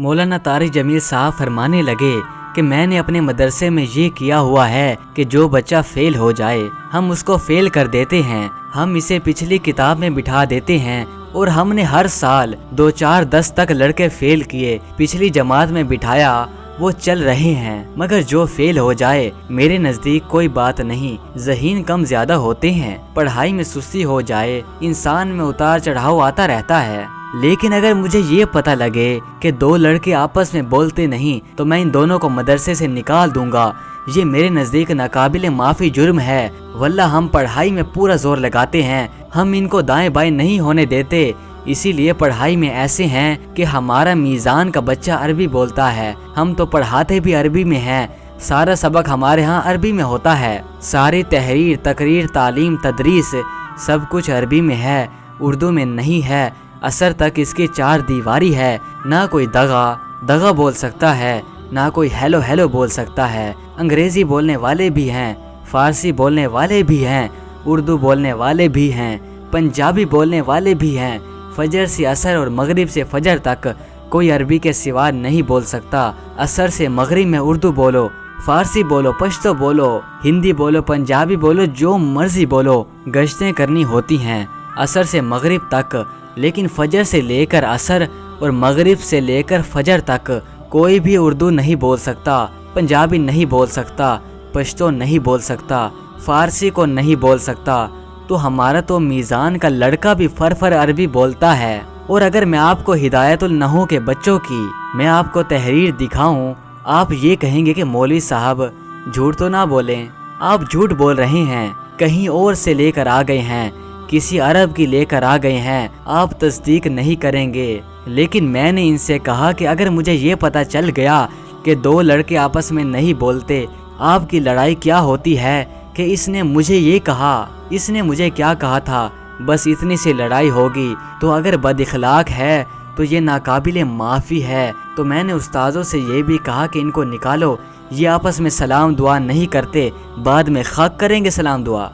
مولانا طارق جمیل صاحب فرمانے لگے کہ میں نے اپنے مدرسے میں یہ کیا ہوا ہے کہ جو بچہ فیل ہو جائے ہم اس کو فیل کر دیتے ہیں، ہم اسے پچھلی کتاب میں بٹھا دیتے ہیں، اور ہم نے ہر سال 2 4 10 تک لڑکے فیل کیے پچھلی جماعت میں بٹھایا، وہ چل رہے ہیں۔ مگر جو فیل ہو جائے میرے نزدیک کوئی بات نہیں، ذہین کم زیادہ ہوتے ہیں، پڑھائی میں سستی ہو جائے، انسان میں اتار چڑھاؤ آتا رہتا ہے، لیکن اگر مجھے یہ پتہ لگے کہ 2 لڑکے آپس میں بولتے نہیں تو میں ان دونوں کو مدرسے سے نکال دوں گا۔ یہ میرے نزدیک ناقابل معافی جرم ہے، واللہ ہم پڑھائی میں پورا زور لگاتے ہیں، ہم ان کو دائیں بائیں نہیں ہونے دیتے، اسی لیے پڑھائی میں ایسے ہیں کہ ہمارا میزان کا بچہ عربی بولتا ہے، ہم تو پڑھاتے بھی عربی میں ہیں، سارا سبق ہمارے ہاں عربی میں ہوتا ہے، ساری تحریر، تقریر، تعلیم، تدریس سب کچھ عربی میں ہے، اردو میں نہیں ہے، اثر تک اس کی 4 دیواری ہے، نہ کوئی دغا بول سکتا ہے، نہ کوئی ہیلو ہیلو بول سکتا ہے۔ انگریزی بولنے والے بھی ہیں، فارسی بولنے والے بھی ہیں، اردو بولنے والے بھی ہیں، پنجابی بولنے والے بھی ہیں، فجر سے عصر اور مغرب سے فجر تک کوئی عربی کے سوا نہیں بول سکتا، عصر سے مغرب میں اردو بولو، فارسی بولو، پشتو بولو، ہندی بولو، پنجابی بولو، جو مرضی بولو، گشتیں کرنی ہوتی ہیں عصر سے مغرب تک، لیکن فجر سے لے کر عصر اور مغرب سے لے کر فجر تک کوئی بھی اردو نہیں بول سکتا، پنجابی نہیں بول سکتا، پشتو نہیں بول سکتا، فارسی کو نہیں بول سکتا، تو ہمارا تو میزان کا لڑکا بھی فر عربی بولتا ہے۔ اور اگر میں آپ کو ہدایت النحو کے بچوں کی میں آپ کو تحریر دکھاؤں، آپ یہ کہیں گے کہ مولوی صاحب جھوٹ تو نہ بولیں، آپ جھوٹ بول رہے ہیں، کہیں اور سے لے کر آ گئے ہیں، کسی عرب کی لے کر آ گئے ہیں، آپ تصدیق نہیں کریں گے۔ لیکن میں نے ان سے کہا کہ اگر مجھے یہ پتہ چل گیا کہ 2 لڑکے آپس میں نہیں بولتے، آپ کی لڑائی کیا ہوتی ہے کہ اس نے مجھے یہ کہا، اس نے مجھے کیا کہا تھا، بس اتنی سی لڑائی ہوگی، تو اگر بد اخلاق ہے تو یہ ناقابل معافی ہے۔ تو میں نے استاذوں سے یہ بھی کہا کہ ان کو نکالو، یہ آپس میں سلام دعا نہیں کرتے، بعد میں خاک کریں گے سلام دعا۔